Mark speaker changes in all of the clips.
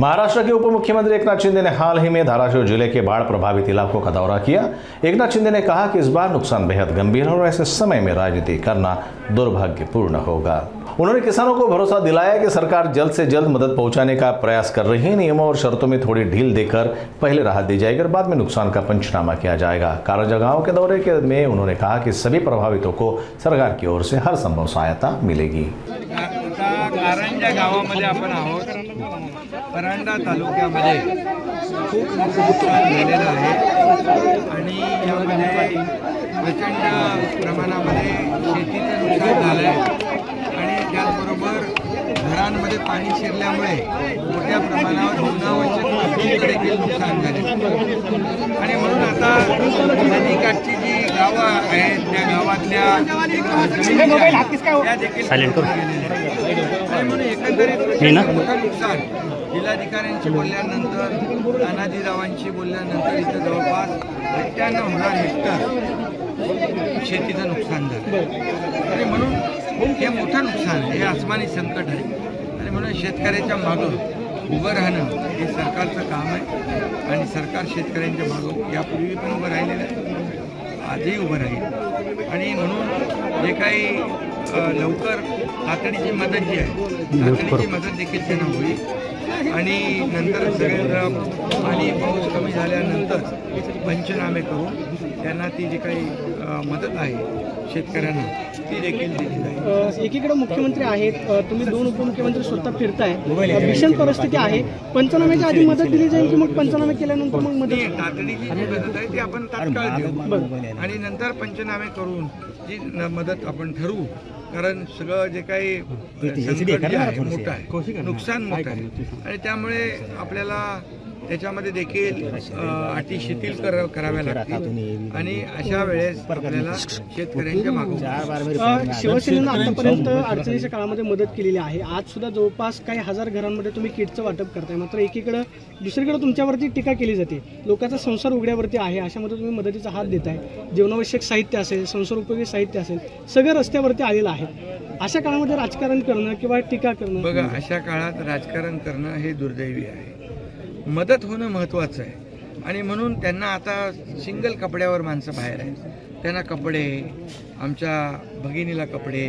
Speaker 1: महाराष्ट्र के उप मुख्यमंत्री एकनाथ शिंदे ने हाल ही में धाराशिव जिले के बाढ़ प्रभावित इलाकों का दौरा किया। एकनाथ शिंदे ने कहा कि इस बार नुकसान बेहद गंभीर है और ऐसे समय में राजनीति करना दुर्भाग्यपूर्ण होगा। उन्होंने किसानों को भरोसा दिलाया कि सरकार जल्द से जल्द मदद पहुंचाने का प्रयास कर रही है। नियमों और शर्तों में थोड़ी ढील देकर पहले राहत दी जाएगी और बाद में नुकसान का पंचनामा किया जाएगा। कारंजा गांव के दौरे में उन्होंने कहा कि सभी प्रभावितों को सरकार की ओर से हर संभव सहायता मिलेगी।
Speaker 2: कारंजा गावामध्ये आपण आहोत। परांडा तालुक्यामध्ये खूप नुकसान झालेलं आहे आणि यामध्ये प्रचंड प्रमाणामध्ये शेतीचं नुकसान झालं आहे आणि त्याचबरोबर घरांमध्ये पाणी शिरल्यामुळे मोठ्या प्रमाणावर जीवनावश्यक वस्तूंकडे देखील नुकसान झाले आणि म्हणून आता नदीकाठची जी गावं आहेत त्या गावातल्या त्या देखील आणि म्हणून एकंदरीत मोठं नुकसान जिल्हाधिकाऱ्यांशी बोलल्यानंतर तानाजीरावांशी बोलल्यानंतर इथं जवळपास 98,000 हेक्टर शेतीचं नुकसान झालं आणि म्हणून हे मोठं नुकसान आहे, हे आसमानी संकट आहे आणि म्हणून शेतकऱ्याच्या मागं उभं राहणं हे सरकारचं काम आहे आणि सरकार शेतकऱ्यांच्या मागं यापूर्वी पण उभं राहिलेलं आहे, आजही उभं राहील आणि म्हणून जे काही लवकर तातडीची मदत जी आहे तातडीची मदत देखील त्यांना होईल आणि नंतर सगळं पाणी पाऊस कमी झाल्यानंतर पंचनामे करून त्यांना ती जी काही मदत आहे शेतकऱ्यांना ती देखील दिली जाईल।
Speaker 3: एकीकडे मुख्यमंत्री आहेत, तुम्ही दोन उपमुख्यमंत्री स्वतः फिरताय, भीषण परिस्थिती आहे, पंचनाम्याच्या आधी मदत दिली जाईल की मग पंचनामे केल्यानंतर मग मदत
Speaker 2: तातडीची जी मदत आहे ती आपण तात्काळ देऊ आणि नंतर पंचनामे करून जी मदत आपण ठरवू, कारण सगळं जे काही मोठं आहे नुकसान मोठं आहे आणि त्यामुळे आपल्याला त्याच्यामध्ये देखील अटी शिथिल कराव्या लागतील आणि अशा वेळेस आपल्याला शेतकऱ्यांच्या मागं
Speaker 3: शिवसेनेनं आतापर्यंत अडचणीच्या काळामध्ये मदत केलेली आहे। आज सुद्धा जवळपास काही हजार घरांमध्ये तुम्ही किटचं वाटप करताय, मात्र एकीकडे दुसरीकडे तुमच्यावरती टीका केली जाते, लोकांचा संसार उघड्यावरती आहे, अशामध्ये तुम्ही मदतीचा हात देताय, जीवनावश्यक साहित्य असेल, संसार उपयोगी साहित्य असेल, सगळं रस्त्यावरती आलेलं आहे। अशा काळामध्ये राजकारण करणं किंवा टीका करणं,
Speaker 2: बघा अशा काळात राजकारण करणं हे दुर्दैवी आहे, मदत होणं महत्त्वाचं आहे आणि म्हणून त्यांना आता सिंगल कपड्यावर माणसं बाहेर आहेत, त्यांना कपडे, आमच्या भगिनीला कपडे,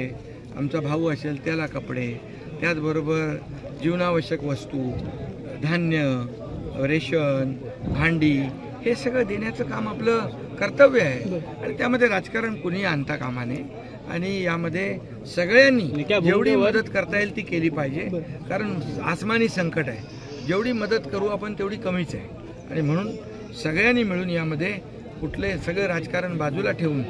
Speaker 2: आमचा भाऊ असेल त्याला कपडे, त्याचबरोबर जीवनावश्यक वस्तू, धान्य, रेशन, भांडी हे सगळं देण्याचं काम आपलं कर्तव्य आहे आणि त्यामध्ये राजकारण कुणी आणता कामा नये आणि यामध्ये सगळ्यांनी जेवढी मदत करता येईल ती केली पाहिजे, कारण आसमानी संकट आहे, जेवढी मदत करू आपण तेवढी कमीच आहे आणि म्हणून सगळ्यांनी मिळून यामध्ये कुठले सगळं राजकारण बाजूला ठेवून